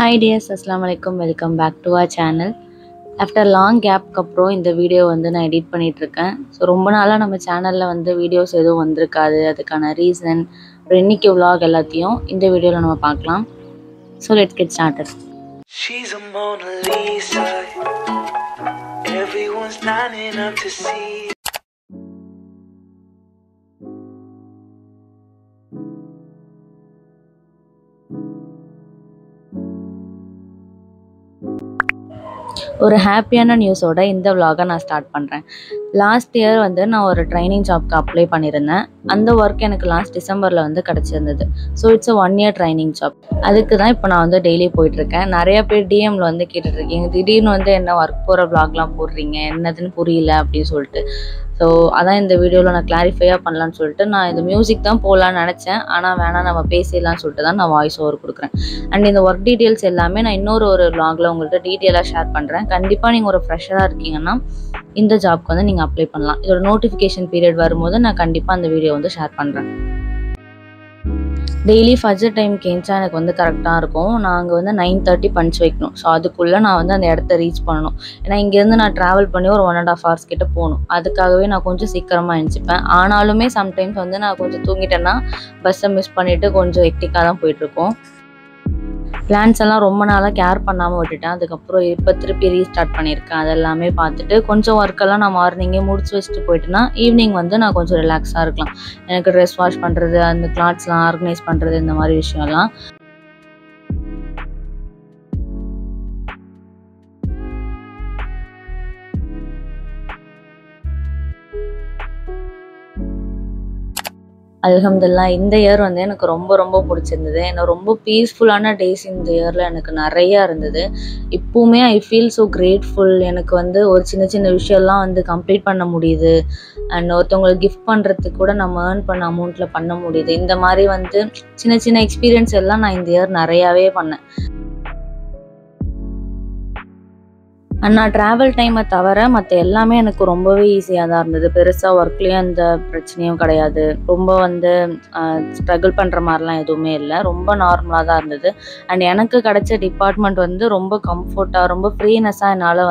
Hi dears, Assalamu alaikum. Welcome back to our channel. After long gap அப்புறம் இந்த video நான் edit பண்ணிட்டு இருக்கேன். ஸோ ரொம்ப நாளாக நம்ம சேனலில் வீடியோஸ் எதுவும் வந்திருக்காது. அதுக்கான ரீசன் இன்னைக்கு vlog எல்லாத்தையும் இந்த வீடியோவில் நம்ம பார்க்கலாம். So let's get started. She's a Mona Lisa. Everyone's lining up to see. ஒரு ஹாப்பியான நியூஸோட இந்த vlog-ஐ நான் ஸ்டார்ட் பண்ணுறேன். லாஸ்ட் இயர் நான் ஒரு ட்ரைனிங் ஜாப்க்கு அப்ளை பண்ணியிருந்தேன். அந்த ஒர்க் எனக்கு லாஸ்ட் டிசம்பரில் கிடச்சிருந்தது. So it's 1 year training job. அதுக்கு தான் இப்போ நான் டெய்லி போயிட்டுருக்கேன். நிறைய பேர் டிஎம்மில் கேட்டுட்ருக்கீங்க, திடீர்னு என்ன ஒர்க் போகிற vlogலாம் போடுறீங்க, என்னதுன்னு புரியல அப்படின்னு சொல்லிட்டு. ஸோ அதான் இந்த வீடியோவில் நான் கிளாரிஃபையாக பண்ணலான்னு சொல்லிட்டு நான் இந்த மியூசிக் தான் போகலான்னு நினச்சேன். ஆனால் வேணாம், நம்ம பேசிடலான்னு சொல்லிட்டு தான் நான் வாய்ஸ் ஓவர் கொடுக்குறேன். அண்ட் இந்த ஒர்க் டீட்டெயில்ஸ் எல்லாமே நான் இன்னொரு vlog-ல உங்கள்கிட்ட டீட்டெயிலாக ஷேர் பண்ணுறேன். கண்டிப்பாக நீங்கள் ஒரு ஃப்ரெஷராக இருக்கீங்கன்னா இந்த ஜாப்க்கு நீங்கள் அப்ளை பண்ணலாம். இதோட நோட்டிஃபிகேஷன் பீரியட் வரும்போது நான் கண்டிப்பாக அந்த வீடியோ ஷேர் பண்ணுறேன். டெய்லி ஃபஜர் டைம்க்கு ஏஞ்சா எனக்கு கரெக்டாக இருக்கும். நான் அங்கே 9:30 பஞ்ச் வைக்கணும். ஸோ அதுக்குள்ளே நான் அந்த இடத்த ரீச் பண்ணணும். ஏன்னா இங்கேருந்து நான் ட்ராவல் பண்ணி ஒரு 1.5 hours கிட்ட போகணும். அதுக்காகவே நான் கொஞ்சம் சீக்கிரமாக எழுந்திரிப்பேன். ஆனாலுமே சம்டைம்ஸ் நான் கொஞ்சம் தூங்கிட்டேன்னா பஸ்ஸை மிஸ் பண்ணிவிட்டு கொஞ்சம் ஹெக்டிக்காக தான் போயிட்டுருக்கோம். பிளான்ஸ் எல்லாம் ரொம்ப நாளாக கேர் பண்ணாமல் விட்டுட்டேன். அதுக்கப்புறம் இப்போ திருப்பி ரீஸ்டார்ட் பண்ணியிருக்கேன். அதெல்லாமே பார்த்துட்டு கொஞ்சம் ஒர்க்கெல்லாம் நான் மார்னிங்கே முடிச்சு வச்சுட்டு போயிட்டேன்னா ஈவினிங் நான் கொஞ்சம் ரிலாக்ஸாக இருக்கலாம். எனக்கு ட்ரெஸ் வாஷ் பண்ணுறது, அந்த கிளாத்ஸ்லாம் ஆர்கனைஸ் பண்ணுறது, இந்த மாதிரி விஷயம்லாம். அல்ஹம்துலில்லாஹ் இந்த இயர் எனக்கு ரொம்ப ரொம்ப பிடிச்சிருந்தது. எனக்கு ரொம்ப பீஸ்ஃபுல்லான டேஸ் இந்த இயரில் எனக்கு நிறையா இருந்தது. இப்போவுமே ஐ ஃபீல் ஸோ கிரேட்ஃபுல். எனக்கு ஒரு சின்ன சின்ன விஷயம்லாம் கம்ப்ளீட் பண்ண முடியுது. அண்ட் ஒருத்தவங்களுக்கு கிஃப்ட் பண்ணுறதுக்கு கூட நம்ம ஏர்ன் பண்ண அமௌண்ட்டில் பண்ண முடியுது. இந்த மாதிரி சின்ன சின்ன எக்ஸ்பீரியன்ஸ் எல்லாம் நான் இந்த இயர் நிறையாவே பண்ணேன். நான் ட்ராவல் டைமை தவிர மற்ற எல்லாமே எனக்கு ரொம்பவே ஈஸியாக தான் இருந்தது. பெருசாக ஒர்க்லேயும் எந்த பிரச்சனையும் கிடையாது. ரொம்ப ஸ்ட்ரகிள் பண்ணுற மாதிரிலாம் எதுவுமே இல்லை. ரொம்ப நார்மலாக தான் இருந்தது. அண்ட் எனக்கு கிடைச்ச டிபார்ட்மெண்ட் ரொம்ப கம்ஃபர்ட்டாக, ரொம்ப ஃப்ரீனஸ்ஸாக என்னால்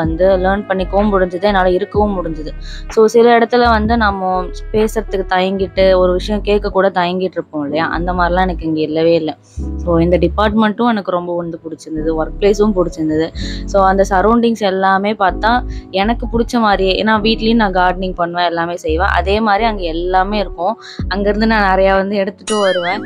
லேர்ன் பண்ணிக்கவும் முடிஞ்சுது, என்னால் இருக்கவும் முடிஞ்சுது. ஸோ சில இடத்துல நம்ம பேசுகிறதுக்கு தயங்கிட்டு, ஒரு விஷயம் கேட்க கூட தயங்கிட்டு இருப்போம் இல்லையா, அந்த மாதிரிலாம் எனக்கு இங்கே இல்லவே இல்லை. ஸோ இந்த டிபார்ட்மெண்ட்டும் எனக்கு ரொம்ப பிடிச்சிருந்தது. ஒர்க் பிளேஸும் பிடிச்சிருந்தது. ஸோ அந்த சரௌண்டிங்ஸ் எல்லாமே பார்த்தா எனக்கு பிடிச்ச மாதிரியே, ஏன்னா வீட்லேயும் நான் கார்டனிங் பண்ணுவேன், எல்லாமே செய்வேன். அதே மாதிரி அங்கே எல்லாமே இருக்கும். அங்கேருந்து நான் நிறையா எடுத்துகிட்டு வருவேன்.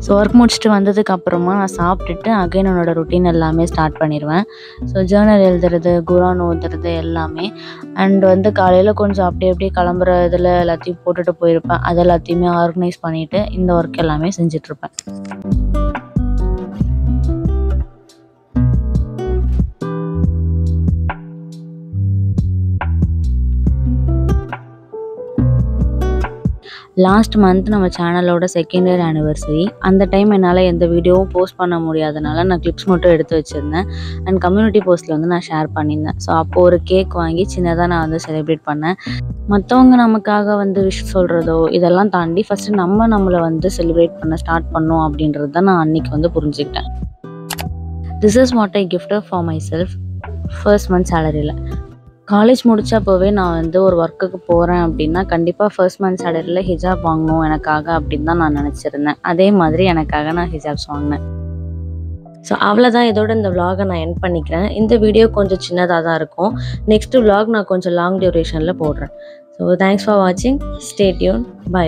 ஸோ ஒர்க் முடிச்சுட்டு வந்ததுக்கப்புறமா நான் சாப்பிட்டுட்டு அகைன் என்னோடய ரொட்டீன் எல்லாமே ஸ்டார்ட் பண்ணிடுவேன். ஸோ ஜேர்னல் எழுதுறது, குரான் ஓதுறது எல்லாமே. அண்ட் காலையில் கொஞ்சம் அப்படியே கிளம்புற இதில் எல்லாத்தையும் போட்டுட்டு போயிருப்பேன். அது எல்லாத்தையுமே ஆர்கனைஸ் பண்ணிவிட்டு இந்த ஒர்க் எல்லாமே செஞ்சிட்ருப்பேன். லாஸ்ட் மந்த் நம்ம சேனலோட 2nd year anniversary. அந்த டைம் என்னால் எந்த வீடியோவும் போஸ்ட் பண்ண முடியாதனால நான் கிளிப்ஸ் மட்டும் எடுத்து வச்சுருந்தேன். அண்ட் கம்யூனிட்டி போஸ்ட்டில் நான் ஷேர் பண்ணியிருந்தேன். ஸோ அப்போது ஒரு கேக் வாங்கி சின்னதாக நான் செலிப்ரேட் பண்ணேன். மற்றவங்க நமக்காக விஷ் சொல்கிறதோ இதெல்லாம் தாண்டி ஃபஸ்ட்டு நம்மளை செலிப்ரேட் பண்ண ஸ்டார்ட் பண்ணோம் அப்படின்றது தான் நான் அன்றைக்கி புரிஞ்சுக்கிட்டேன். This is what I gifted for myself first month சேலரியில். காலேஜ் முடித்தப்போவே நான் ஒரு ஒர்க்குக்கு போகிறேன் அப்படின்னா கண்டிப்பாக ஃபர்ஸ்ட் மந்த் சேலரியில் ஹிஜாப் வாங்கணும் எனக்காக அப்படின்னு தான் நான் நினச்சிருந்தேன். அதே மாதிரி எனக்காக நான் ஹிஜாப்ஸ் வாங்கினேன். ஸோ அவ்வளோதான், இதோட இந்த vlog-ஐ நான் எண்ட் பண்ணிக்கிறேன். இந்த வீடியோ கொஞ்சம் சின்னதாக தான் இருக்கும். நெக்ஸ்ட் vlog நான் கொஞ்சம் லாங் டியூரேஷனில் போடுறேன். ஸோ தேங்க்ஸ் ஃபார் வாட்சிங். Stay tune. பை.